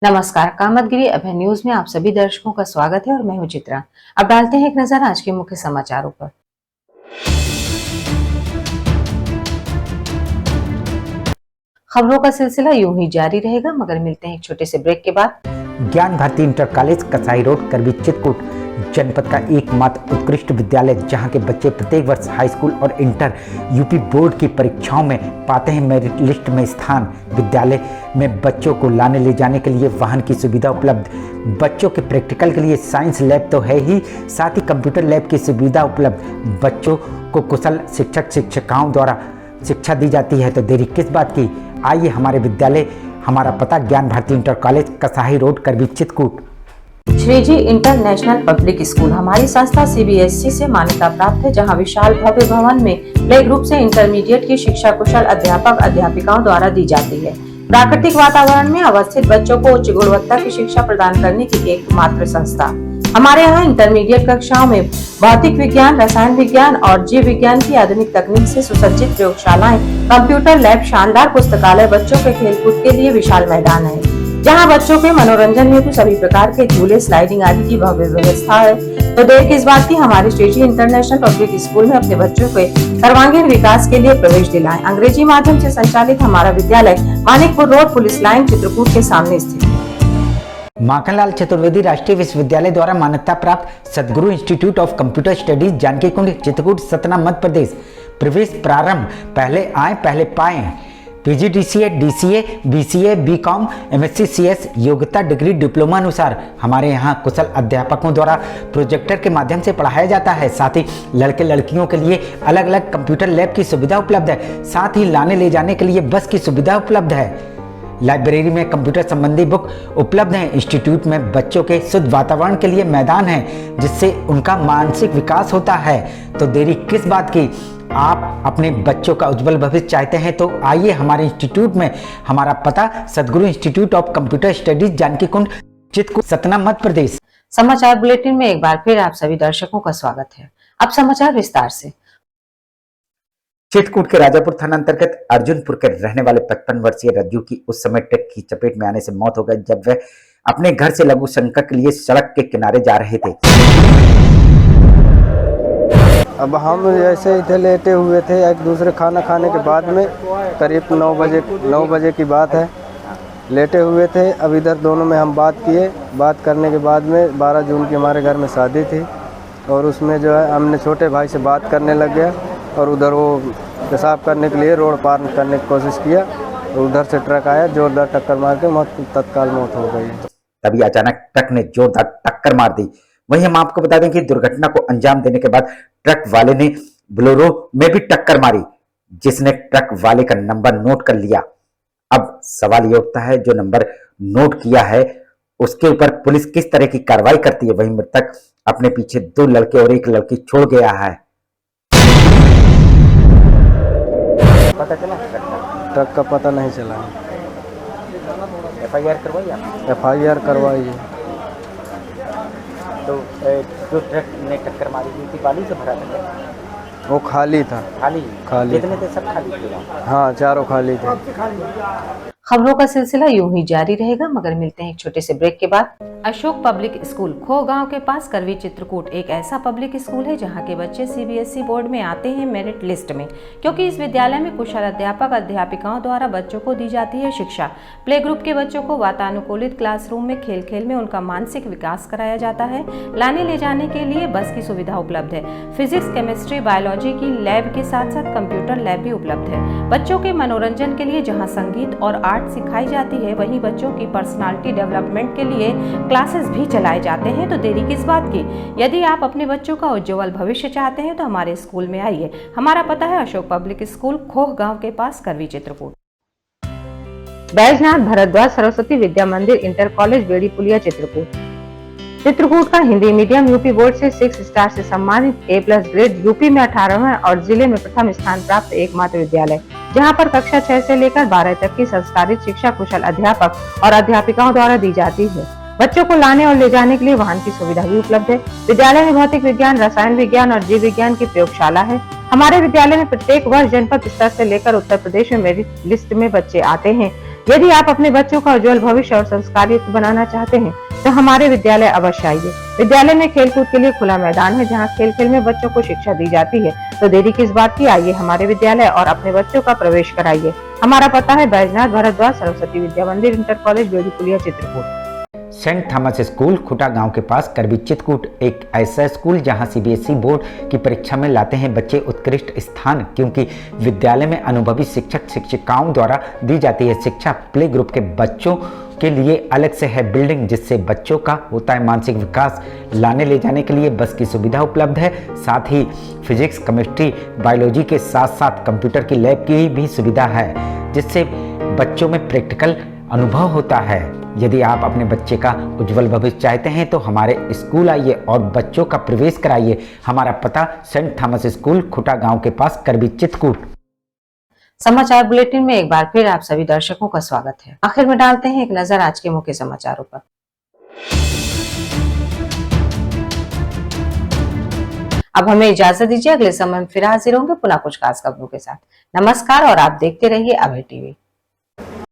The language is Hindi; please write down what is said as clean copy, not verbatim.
नमस्कार, कामतगिरी अभय न्यूज में आप सभी दर्शकों का स्वागत है और मैं हूं चित्रा। अब डालते हैं एक नजर आज के मुख्य समाचारों पर। खबरों का सिलसिला यूं ही जारी रहेगा, मगर मिलते हैं एक छोटे से ब्रेक के बाद। ज्ञान Bharti inter college Kasai road Karvi Chitrakoot जनपद का एकमात्र उत्कृष्ट विद्यालय, जहां के बच्चे प्रत्येक वर्ष हाई स्कूल और इंटर यूपी बोर्ड की परीक्षाओं में पाते हैं मेरिट लिस्ट में स्थान। विद्यालय में बच्चों को लाने ले जाने के लिए वाहन की सुविधा उपलब्ध, बच्चों के प्रैक्टिकल के लिए साइंस लैब तो है ही, साथ ही कंप्यूटर लैब की सुविधा उपलब्ध। बच्चों को कुशल शिक्षक शिक्षिकाओं द्वारा शिक्षा दी जाती है, तो देरी किस बात की। आइए हमारे विद्यालय, हमारा पता Gyan Bharti inter college Kasai road Karvi Chitrakoot. Shriji international public school हमारी संस्था सीबीएसई से मान्यता प्राप्त है, जहां विशाल भव्य भवन में प्ले ग्रुप से इंटरमीडिएट की शिक्षा कुशल अध्यापक अध्यापिकाओं द्वारा दी जाती है। प्राकृतिक वातावरण में अवस्थित बच्चों को उच्च गुणवत्ता की शिक्षा प्रदान करने की एकमात्र संस्था। हमारे यहाँ इंटरमीडिएट कक्षाओं में भौतिक विज्ञान, रसायन विज्ञान और जीव विज्ञान की आधुनिक तकनीक से सुसज्जित प्रयोगशालाएं, कंप्यूटर लैब, शानदार पुस्तकालय, बच्चों के खेलकूद के लिए विशाल मैदान है, जहां बच्चों के मनोरंजन हेतु सभी प्रकार के झूले, स्लाइडिंग आदि की भव्य व्यवस्था है। तो देर किस बात की, हमारे श्रीजी इंटरनेशनल पब्लिक स्कूल में अपने बच्चों के सर्वांगीण विकास के लिए प्रवेश दिलाएं। अंग्रेजी माध्यम से संचालित हमारा विद्यालय Manikpur road, police line, Chitrakoot के सामने स्थित है। माखनलाल चतुर्वेदी राष्ट्रीय विश्वविद्यालय द्वारा मान्यता प्राप्त Sadguru institute of computer studies Janaki Kund Chitrakoot Satna Madhya Pradesh. प्रवेश प्रारंभ, पहले आए पहले पाए। PGDCA, DCA, BCA, BCom, MSc, CS योग्यता डिग्री डिप्लोमा अनुसार हमारे यहाँ कुशल अध्यापकों द्वारा प्रोजेक्टर के माध्यम से पढ़ाया जाता है। साथ ही लड़के लड़कियों के लिए अलग अलग कंप्यूटर लैब की सुविधा उपलब्ध है। साथ ही लाने ले जाने के लिए बस की सुविधा उपलब्ध है। लाइब्रेरी में कंप्यूटर संबंधी बुक उपलब्ध हैं। इंस्टीट्यूट में बच्चों के शुद्ध वातावरण के लिए मैदान है, जिससे उनका मानसिक विकास होता है। तो देरी किस बात की, आप अपने बच्चों का उज्जवल भविष्य चाहते हैं तो आइए हमारे इंस्टीट्यूट में। हमारा पता Sadguru institute of computer studies Janaki Kund Chitrakoot Satna Madhya Pradesh. समाचार बुलेटिन में एक बार फिर आप सभी दर्शकों का स्वागत है। अब समाचार विस्तार से। चित्रकूट के राजापुर थाना अंतर्गत अर्जुनपुर के रहने वाले 55 वर्षीय रज्जू की उस समय ट्रक की चपेट में आने से मौत हो गई, जब वह अपने घर से लघु शंकर के लिए सड़क के किनारे जा रहे थे। अब हम ऐसे ही थे, लेटे हुए थे एक दूसरे खाना खाने के बाद में, करीब 9 बजे की बात है, लेटे हुए थे। अब इधर दोनों में हम बात किए, बात करने के बाद में 12 जून की हमारे घर में शादी थी, और उसमें जो है हमने छोटे भाई से बात करने लग गया, और उधर वो पेशाब करने के लिए रोड पार करने की कोशिश किया, तो उधर से ट्रक आया, जोरदार टक्कर मार के तत्काल मौत हो गई। तभी अचानक ट्रक ने जोरदार टक्कर मार दी। वहीं हम आपको बता दें कि दुर्घटना को अंजाम देने के बाद ट्रक वाले ने बोलेरो में भी टक्कर मारी, जिसने ट्रक वाले का नंबर नोट कर लिया। अब सवाल ये उठता है, जो नंबर नोट किया है उसके ऊपर पुलिस किस तरह की कार्रवाई करती है। वहीं मृतक अपने पीछे 2 लड़के और 1 लड़की छोड़ गया है। पता चला ट्रक का पता नहीं चला। एफआईआर करवाई आपने? एफआईआर करवाई है। तो जो ट्रक ने टक्कर मारी थी बालू से भरा था? वो खाली था। खाली? कितने थे? सब खाली थे? हाँ, चारों खाली थे। खबरों का सिलसिला यूं ही जारी रहेगा, मगर मिलते हैं एक छोटे से ब्रेक के बाद। अशोक पब्लिक स्कूल खो गांव के पास करवी चित्रकूट एक ऐसा पब्लिक स्कूल है, जहां के बच्चे सीबीएसई बोर्ड में आते हैं मेरिट लिस्ट में, क्योंकि इस विद्यालय में कुशल अध्यापक अध्यापिकाओं द्वारा बच्चों को दी जाती है शिक्षा। प्ले ग्रुप के बच्चों को वातानुकूलित क्लासरूम में खेल खेल में उनका मानसिक विकास कराया जाता है। लाने ले जाने के लिए बस की सुविधा उपलब्ध है। फिजिक्स, केमिस्ट्री, बायोलॉजी की लैब के साथ साथ कंप्यूटर लैब भी उपलब्ध है। बच्चों के मनोरंजन के लिए जहाँ संगीत और आर्ट सिखाई जाती है, वहीं बच्चों की पर्सनालिटी डेवलपमेंट के लिए क्लासेस भी चलाए जाते हैं। तो देरी किस बात की, यदि आप अपने बच्चों का उज्जवल भविष्य चाहते हैं तो हमारे स्कूल में आइए। हमारा पता है अशोक पब्लिक स्कूल, खोह गांव के पास, करवी चित्रकूट। बैजनाथ भारद्वाज सरस्वती विद्या मंदिर इंटर कॉलेज, बेड़ी पुलिया, चित्रकूट। चित्रकूट का हिंदी मीडियम यूपी बोर्ड से 6 स्टार से सम्मानित A+ ग्रेड, यूपी में 18वां और जिले में प्रथम स्थान प्राप्त एकमात्र विद्यालय, जहां पर कक्षा 6 से लेकर 12 तक की संस्कारित शिक्षा कुशल अध्यापक और अध्यापिकाओं द्वारा दी जाती है। बच्चों को लाने और ले जाने के लिए वाहन की सुविधा भी उपलब्ध है। विद्यालय में भौतिक विज्ञान, रसायन विज्ञान और जीव विज्ञान की प्रयोगशाला है। हमारे विद्यालय में प्रत्येक वर्ष जनपद स्तर से लेकर उत्तर प्रदेश में मेरिट लिस्ट में बच्चे आते हैं। यदि आप अपने बच्चों का उज्जवल भविष्य और संस्कारयुक्त बनाना चाहते हैं तो हमारे विद्यालय अवश्य आइए। विद्यालय में खेलकूद के लिए खुला मैदान है, जहां खेल खेल में बच्चों को शिक्षा दी जाती है। तो देरी किस बात की, आइए हमारे विद्यालय और अपने बच्चों का प्रवेश कराइए। हमारा पता है Baijnath Bhardwaj Saraswati Vidya Mandir, inter college, Bedipulia, Chitrakoot. Saint Thomas school Khuta गांव के पास करवी चित्रकूट एक ऐसा स्कूल जहां सीबीएसई बोर्ड की परीक्षा में लाते हैं बच्चे उत्कृष्ट स्थान, क्योंकि विद्यालय में अनुभवी शिक्षक शिक्षिकाओं द्वारा दी जाती है शिक्षा। प्ले ग्रुप के बच्चों के लिए अलग से है बिल्डिंग, जिससे बच्चों का होता है मानसिक विकास। लाने ले जाने के लिए बस की सुविधा उपलब्ध है, साथ ही फिजिक्स, केमिस्ट्री, बायोलॉजी के साथ साथ कंप्यूटर की लैब की भी सुविधा है, जिससे बच्चों में प्रैक्टिकल अनुभव होता है। यदि आप अपने बच्चे का उज्जवल भविष्य चाहते हैं तो हमारे स्कूल आइए और बच्चों का प्रवेश कराइए। हमारा पता सेंट थॉमस स्कूल खुटा गांव के पास करवी चित्रकूट। समाचार बुलेटिन में एक बार फिर आप सभी दर्शकों का स्वागत है। आखिर में डालते हैं एक नजर आज के मुख्य समाचारों पर। अब हमें इजाजत दीजिए, अगले समय में फिर हाजिर होंगे पुनः कुछ खास खबरों के साथ। नमस्कार और आप देखते रहिए अभय टीवी।